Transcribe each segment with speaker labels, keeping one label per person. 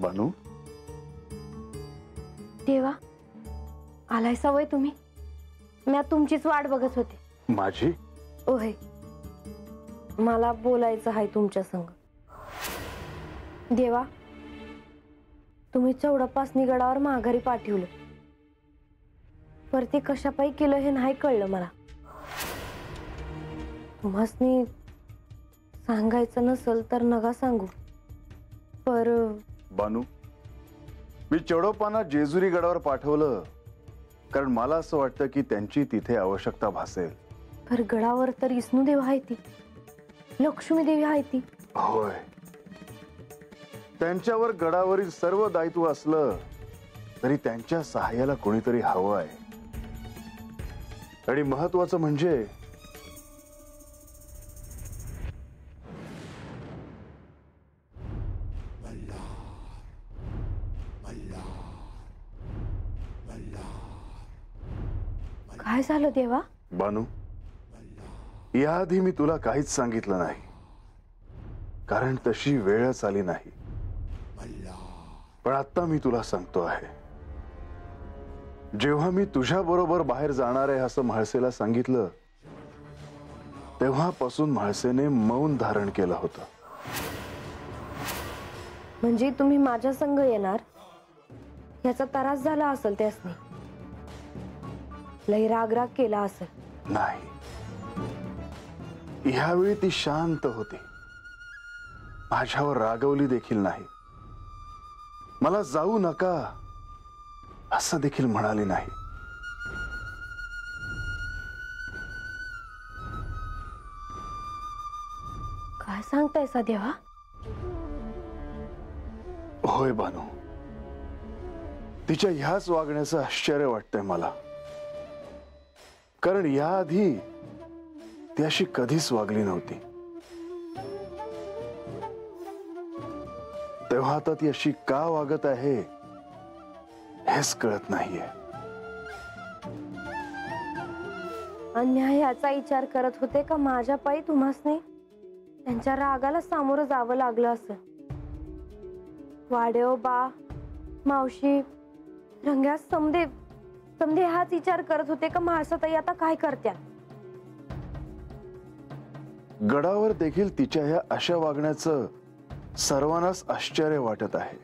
Speaker 1: बानू,
Speaker 2: देवा आलायसा वय तुम्ही? मी तुमचीच वाट बघत होते.
Speaker 1: माझी?
Speaker 2: ओहे, मला बोलायचं आहे तुमच्या संग. देवा, तुम्ही चौडपासनी गडावर माघारी पाठवलं, पर ते कशापायी केलं हे नाही कळलं मला. तुम्हासनी सांगायचं नसल तर नका सांगू, पर
Speaker 1: बानू, मी चौडप्पांना जेजुरी गडावर पाठवलं कारण मला असं वाटतं की त्यांची तिथे आवश्यकता भासेल.
Speaker 2: पर गडावर तर विष्णू देव आहे ती, लक्ष्मी देवी आहे ती.
Speaker 1: होय, त्यांच्यावर गडावरील सर्व दायित्व असलं तरी त्यांच्या सहाय्याला कोणीतरी हवं आहे. आणि महत्वाचं म्हणजे
Speaker 2: काय झालं देवा?
Speaker 1: बानू, याआधी मी तुला काहीच सांगितलं नाही कारण तशी वेळच आली नाही. पण आता मी तुला सांगतो आहे, जेव्हा मी तुझ्या बरोबर बाहेर जाणार आहे असं म्हाळसेला सांगितलं तेव्हापासून म्हाळसेने मौन धारण केलं होतं.
Speaker 2: म्हणजे तुम्ही माझ्या संग येणार याचा त्रास झाला असेल त्यासनी, लई राग केला असेल.
Speaker 1: नाही, ह्यावेळी ती शांत होती, माझ्यावर रागवली देखील नाही. मला जाऊ नका असं देखील म्हणाली नाही.
Speaker 2: काय सांगतायसा देवा?
Speaker 1: होय बानू, तिच्या ह्याच वागण्याचं आश्चर्य वाटतंय मला, कारण याआधी ती अशी कधीच वागली नव्हती. तेव्हा आता ती अशी का वागत आहे हेच कळत नाहीये.
Speaker 2: अन्याय याचा विचार करत होते का माझ्या पायी तुम्हासनी त्यांच्या रागाला सामोरं जावं लागलं असं? वाडेव बा, मावशी, रंग्या समदे हाच विचार करत होते का म्हाळसाताई आता काय करत्या?
Speaker 1: गडावर देखील तिच्या ह्या अशा वागण्याचं सर्वांनाच आश्चर्य वाटत आहे.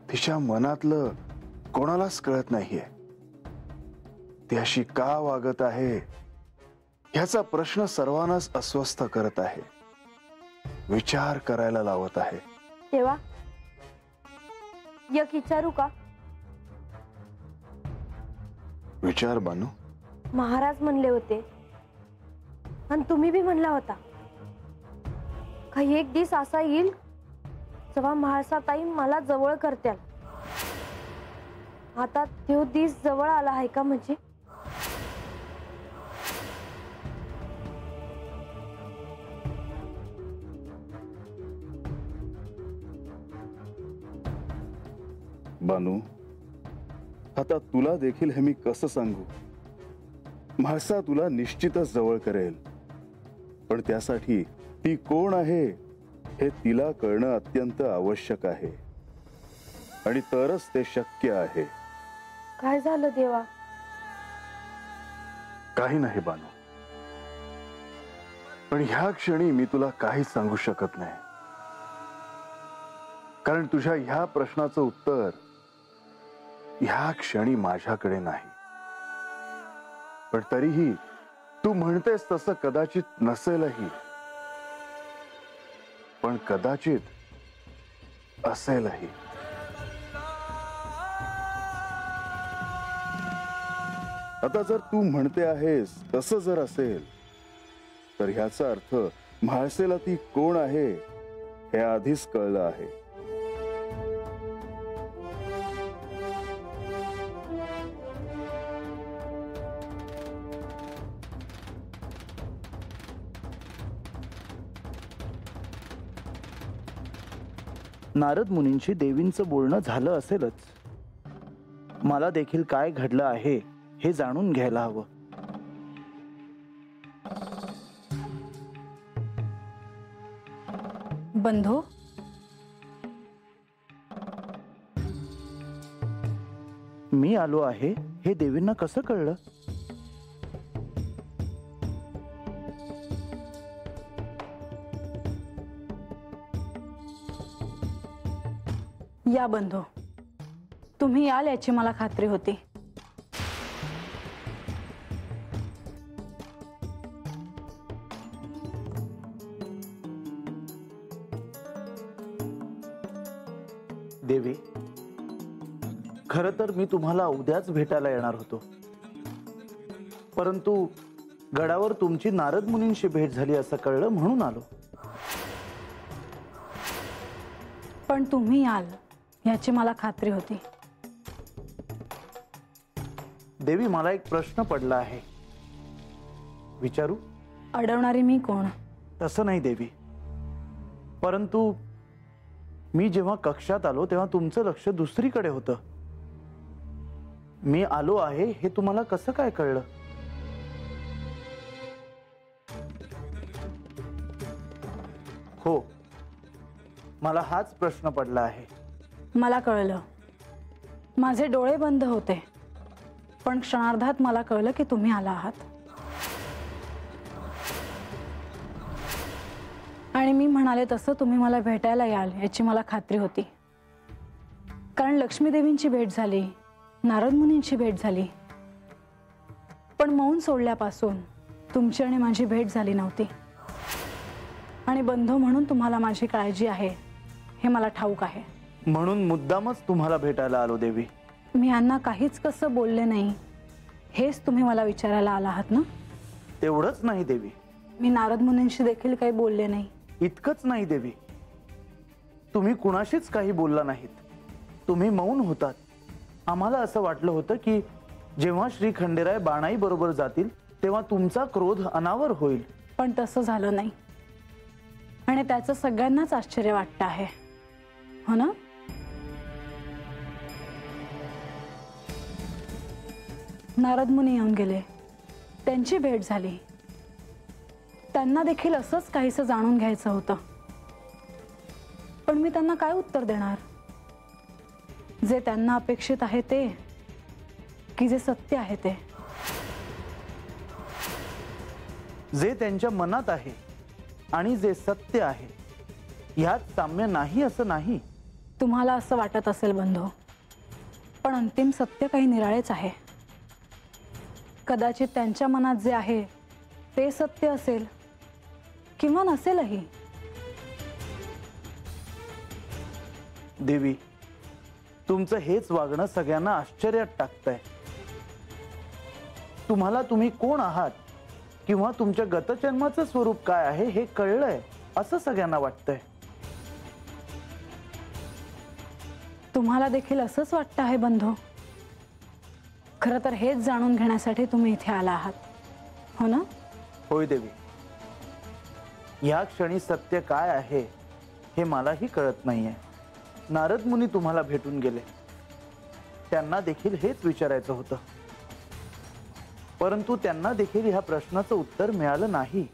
Speaker 1: तिच्या मनातलं कोणालाच कळत नाहीये. ती अशी का वागत आहे ह्याचा प्रश्न सर्वांनाच अस्वस्थ करत आहे, विचार करायला लावत आहे.
Speaker 2: तेव्हा एक विचारू का?
Speaker 1: विचार बानू.
Speaker 2: महाराज म्हणले होते आणि तुम्ही बी म्हणला होता, काही एक दिवस असा येईल जेव्हा म्हाळसाताई मला जवळ करत्याल. आता तो दिवस जवळ आला आहे का? म्हणजे
Speaker 1: बानू, आता तुला देखील हे मी कसं सांगू? म्हाळसा तुला निश्चितच जवळ करेल, पण त्यासाठी ती कोण आहे हे तिला कळणं अत्यंत आवश्यक आहे आणि तरच ते शक्य आहे.
Speaker 2: काय झालं देवा?
Speaker 1: काही नाही बानू, पण ह्या क्षणी मी तुला काहीच सांगू शकत नाही, कारण तुझ्या ह्या प्रश्नाचं उत्तर ह्या क्षणी माझ्याकडे नाही. पण तरीही तू म्हणतेस तसं कदाचित नसेलही, पण कदाचित असेलही. आता जर तू म्हणते आहेस तसं जर असेल तर ह्याचा अर्थ म्हाळसेला ती कोण आहे हे आधीच कळलं आहे.
Speaker 3: नारद मुनींशी देवींचं बोलणं झालं असेलच. मला देखील काय घडलं आहे हे जाणून घ्यायला हवं.
Speaker 4: बंधू,
Speaker 3: मी आलो आहे हे देवींना कसं कळलं?
Speaker 4: या बंधू, तुम्ही याल याची मला खात्री होती.
Speaker 3: देवी, खरं तर मी तुम्हाला उद्याच भेटायला येणार होतो, परंतु गडावर तुमची नारद मुनींशी भेट झाली असं कळलं म्हणून आलो.
Speaker 4: पण तुम्ही याल याची मला खात्री होती.
Speaker 3: देवी, मला एक प्रश्न पडला आहे, विचारू?
Speaker 4: अडवणारी मी कोण?
Speaker 3: तसं नाही देवी, परंतु मी जेव्हा कक्षात आलो तेव्हा तुमचं लक्ष दुसरीकडे होतं. मी आलो आहे हे तुम्हाला कसं काय कळलं? हो, मला हाच प्रश्न पडला आहे.
Speaker 4: मला कळलं. माझे डोळे बंद होते, पण क्षणार्धात मला कळलं की तुम्ही आला आहात. आणि मी म्हणाले तसं तुम्ही मला भेटायला याल याची मला खात्री होती. कारण लक्ष्मी देवींची भेट झाली, नारद मुनींची भेट झाली, पण मौन सोडल्यापासून तुमची आणि माझी भेट झाली नव्हती. आणि बंधू म्हणून तुम्हाला माझी काळजी आहे हे मला ठाऊक आहे.
Speaker 3: म्हणून मुद्दामच तुम्हाला भेटायला आलो देवी.
Speaker 4: मी यांना काहीच कसं बोलले नाही हेच तुम्ही मला विचारायला आला आहात ना?
Speaker 3: तेवढंच नाही देवी,
Speaker 4: मी नारद मुनींशी देखील काही बोलले नाही.
Speaker 3: इतकंच नाही देवी, तुम्ही कुणाशीच काही बोलला नाहीत. तुम्ही मौन होतात. आम्हाला असं वाटलं होतं की जेव्हा श्री खंडेराय बाणाई बरोबर जातील तेव्हा तुमचा क्रोध अनावर होईल.
Speaker 4: पण तसं झालं नाही, आणि त्याचं सगळ्यांनाच आश्चर्य वाटतं आहे, हो ना? नारद मुनी येऊन गेले, त्यांची भेट झाली. त्यांना देखील असंच काहीसं जाणून घ्यायचं होतं, पण मी त्यांना काय उत्तर देणार? जे त्यांना अपेक्षित आहे ते, की जे सत्य आहे ते?
Speaker 3: जे त्यांच्या मनात आहे आणि जे सत्य आहे ह्यात साम्य नाही असं नाही.
Speaker 4: तुम्हाला असं वाटत असेल बंधू, पण अंतिम सत्य काही निराळेच आहे. कदाचित त्यांच्या मनात जे आहे ते सत्य असेल किंवा नसेलही.
Speaker 3: देवी, तुमचं हेच वागणं सगळ्यांना आश्चर्यात टाकतंय. तुम्हाला तुम्ही कोण आहात किंवा तुमच्या गतजन्माचं स्वरूप काय आहे हे कळलंय असं सगळ्यांना वाटतंय.
Speaker 4: तुम्हाला देखील असंच वाटतं आहे बंधू? खरं तर हेच जाणून घेण्यासाठी तुम्ही इथे आला आहात, हो ना?
Speaker 3: होय देवी, या क्षणी सत्य काय आहे हे मलाही कळत नाहीये. नारद मुनी तुम्हाला भेटून गेले, त्यांना देखील हेच विचारायचं होतं, परंतु त्यांना देखील ह्या प्रश्नाचं उत्तर मिळालं नाही.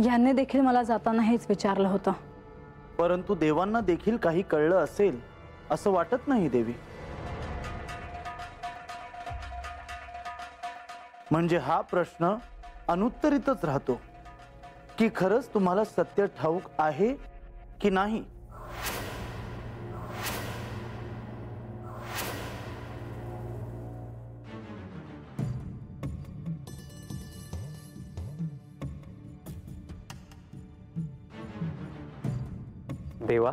Speaker 4: यांनी देखील मला जाताना हेच विचारलं होतं.
Speaker 3: परंतु देवांना देखील काही कळलं असेल असं वाटत नाही देवी. म्हणजे हा प्रश्न अनुत्तरितच राहतो की खरंच तुम्हाला सत्य ठाऊक आहे की नाही.
Speaker 5: देवा,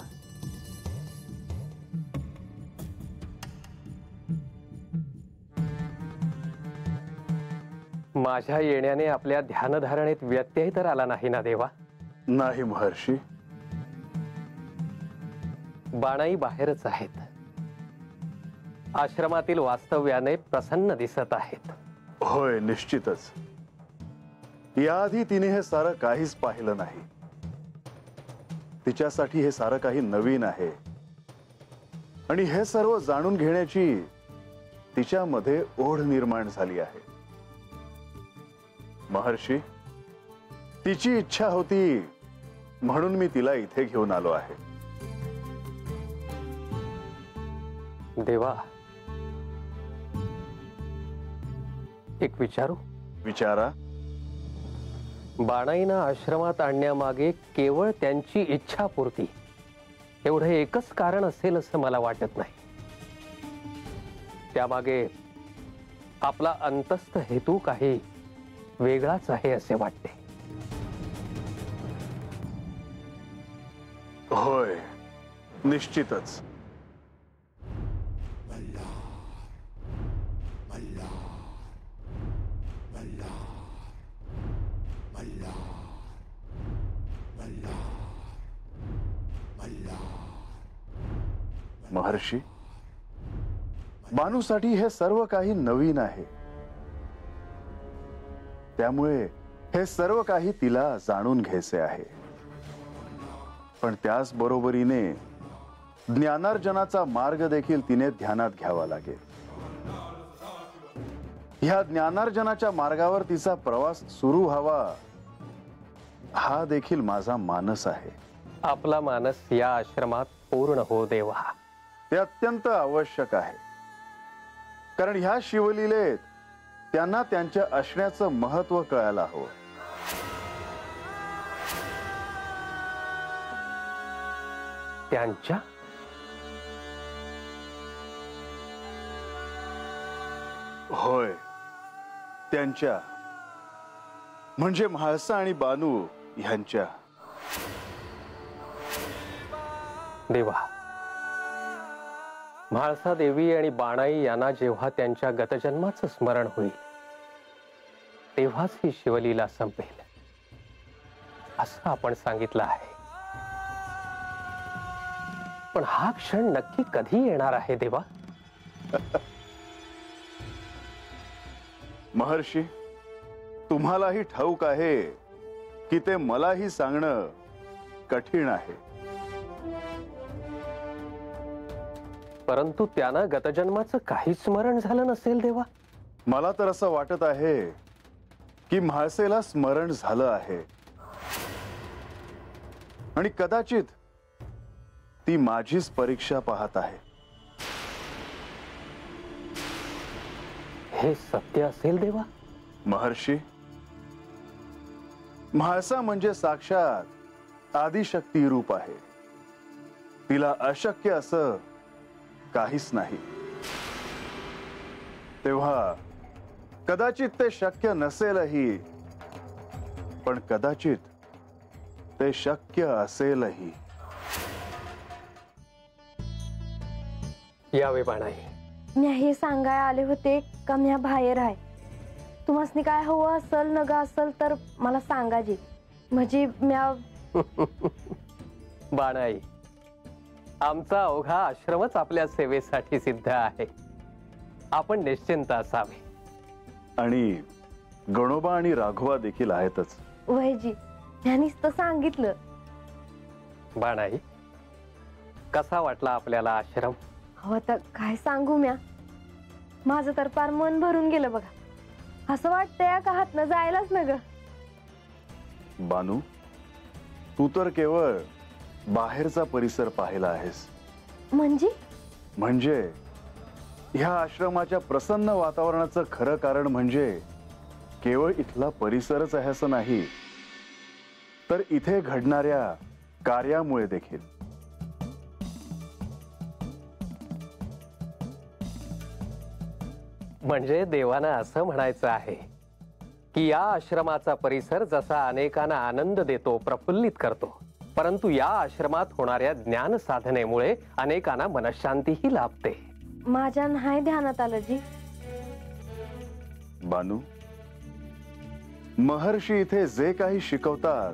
Speaker 5: माझ्या येण्याने आपल्या ध्यानधारणेत व्यत्यय तर आला नाही ना देवा?
Speaker 1: नाही महर्षी.
Speaker 5: बाणाई बाहेरच आहेत, आश्रमातील वास्तव्याने प्रसन्न दिसत आहेत.
Speaker 1: होय, निश्चितच. याआधी तिने हे सारं काहीच पाहिलं नाही. तिच्यासाठी हे सारं काही नवीन आहे आणि हे सर्व जाणून घेण्याची तिच्यामध्ये ओढ निर्माण झाली आहे. महर्षी, तिची इच्छा होती म्हणून मी तिला इथे घेऊन आलो आहे.
Speaker 5: देवा, एक विचारू?
Speaker 1: विचारा.
Speaker 5: बाणाईना आश्रमात आणण्यामागे केवळ त्यांची इच्छापूर्ती एवढं एकच कारण असेल असं मला वाटत नाही. त्यामागे आपला अंतस्थ हेतू काही वेगळाच आहे असे वाटते.
Speaker 1: होय, निश्चितच. महर्षी, बानूसाठी हे सर्व काही नवीन आहे. त्यामुळे हे सर्व काही तिला जाणून घ्यायचे आहे. पण त्याच बरोबरीने ज्ञानार्जनाचा मार्ग देखील तिने ध्यानात घ्यावा लागेल. ह्या ज्ञानार्जनाच्या मार्गावर तिचा प्रवास सुरू व्हावा, हा देखील माझा मानस आहे.
Speaker 5: आपला मानस या आश्रमात पूर्ण हो देवा.
Speaker 1: ते अत्यंत आवश्यक आहे. कारण ह्या शिवलीलेत त्यांना त्यांच्या असण्याचं महत्व कळायला हवं.
Speaker 5: त्यांच्या
Speaker 1: होय, त्यांच्या म्हणजे म्हाळसा आणि बानू ह्यांच्या.
Speaker 5: देवा, म्हाळसा देवी आणि बाणाई यांना जेव्हा त्यांच्या गतजन्माचं स्मरण होईल तेव्हाच ही शिवलीला संपेल असं आपण सांगितलं आहे. पण हा क्षण नक्की कधी येणार आहे देवा?
Speaker 1: महर्षी, तुम्हालाही ठाऊक आहे की ते मलाही सांगणं कठीण आहे.
Speaker 5: परंतु त्यांना गतजन्माचं काहीच स्मरण झालं नसेल देवा.
Speaker 1: मला तर असं वाटत आहे की म्हाळसेला स्मरण झालं आहे आणि कदाचित ती माझीच परीक्षा पाहत आहे.
Speaker 5: हे सत्य असेल देवा?
Speaker 1: महर्षी, म्हाळसा म्हणजे साक्षात आदिशक्ती रूप आहे. तिला अशक्य असं काहीच नाही. तेव्हा कदाचित ते शक्य नसेलही, पण कदाचित ते शक्य असेलही.
Speaker 5: यावे बाणाई.
Speaker 2: म्या हे सांगाय आले होते का म्या बाहेर आहे. तुम्हासनी काय हवं असल नगा असल तर मला सांगा जी. म्हणजे म्या
Speaker 5: बाणाई, आमचा अवघा आश्रमच आपल्या सेवेसाठी सिद्ध आहे. आपण निश्चिंत असावे.
Speaker 1: आणि गणोबा आणि राघवा देखील आहेतच.
Speaker 2: वयजी, ह्यानीच तर सांगितलं.
Speaker 5: बाणाई, कसा वाटला आपल्याला आश्रम?
Speaker 2: हो तर काय सांगू म्या, माझं तर फार मन भरून गेलं बघा. असं वाटतंय का हातनं जायलाच न ग.
Speaker 1: बानू, तू तर केवळ बाहेरचा परिसर पाहिला आहेस. म्हणजे ह्या आश्रमाच्या प्रसन्न वातावरणाचं खरं कारण म्हणजे केवळ इथला परिसरच आहे असं नाही, तर इथे घडणाऱ्या कार्यामुळे देखील.
Speaker 5: म्हणजे देवाना असं म्हणायचं आहे की या आश्रमाचा परिसर जसा अनेकांना आनंद देतो, प्रफुल्लित करतो, परंतु या आश्रमात होणाऱ्या ज्ञान साधनेमुळे अनेकांना मनशांतीही लाभते.
Speaker 2: माझ्या नाही ध्यानात आलं जी.
Speaker 1: बानू, महर्षी इथे जे काही शिकवतात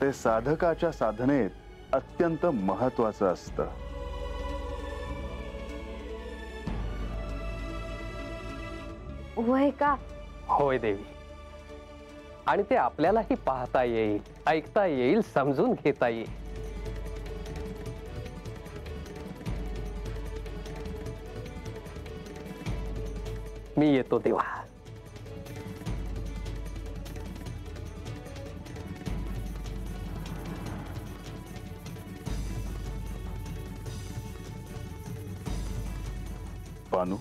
Speaker 1: ते साधकाच्या साधनेत अत्यंत महत्वाचं असतं.
Speaker 2: वय का?
Speaker 5: होय देवी. आणि ते आपल्यालाही पाहता येईल, ऐकता येईल, समजून घेता येईल. मी येतो देवा.
Speaker 1: बानू,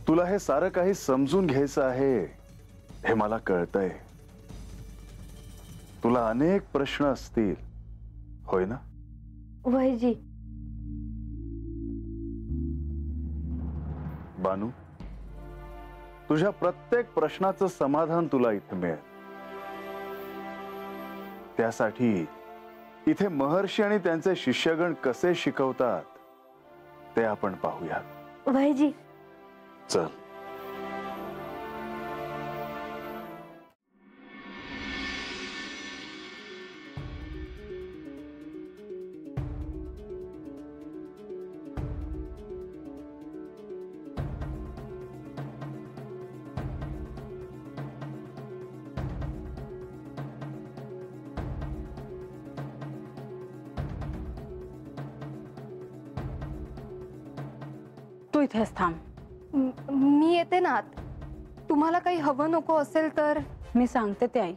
Speaker 1: तुला हे सारं काही समजून घ्यायचं आहे हे मला कळतंय. तुला अनेक प्रश्न असतील, होय ना?
Speaker 2: वयजी.
Speaker 1: बानू, तुझ्या प्रत्येक प्रश्नाचं समाधान तुला इथे मिळेल. त्यासाठी इथे महर्षी आणि त्यांचे शिष्यगण कसे शिकवतात ते आपण पाहूया.
Speaker 2: वयजी.
Speaker 1: चल.
Speaker 4: तू इथेच थांब.
Speaker 2: मी येते ना आत. तुम्हाला काही हवं नको असेल तर
Speaker 4: मी सांगते ते ऐक.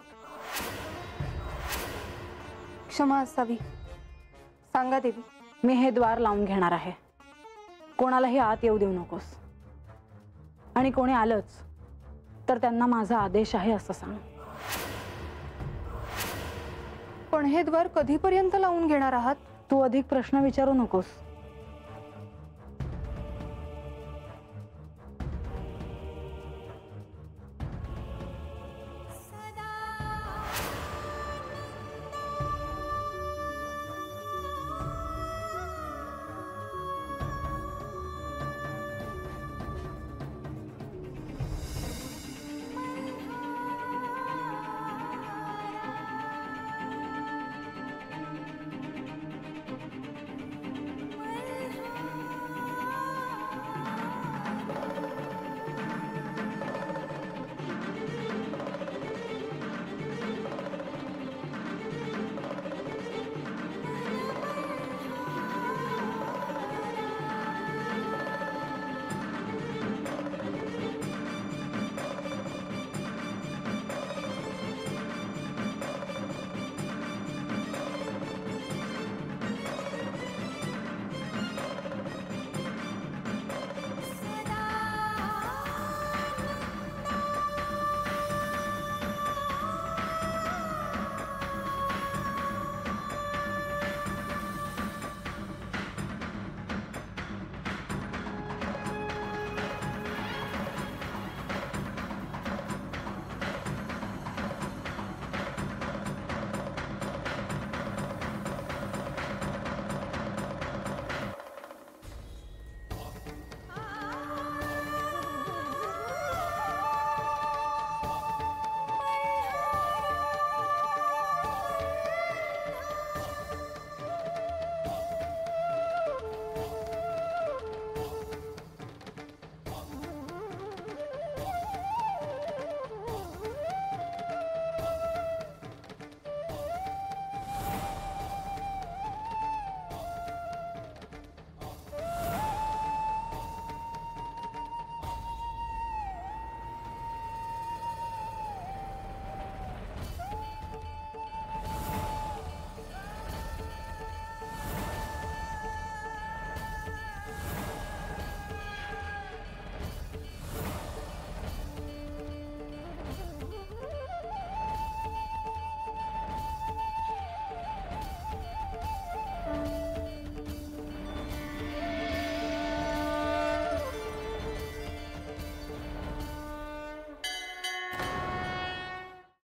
Speaker 2: क्षमा असावी. सांगा देवी.
Speaker 4: मी हे द्वार लावून घेणार आहे. कोणालाही आत येऊ देऊ नकोस. आणि कोणी आलंच तर त्यांना माझा आदेश आहे असं सांग.
Speaker 2: पण हे द्वार कधीपर्यंत लावून घेणार आहात?
Speaker 4: तू अधिक प्रश्न विचारू नकोस.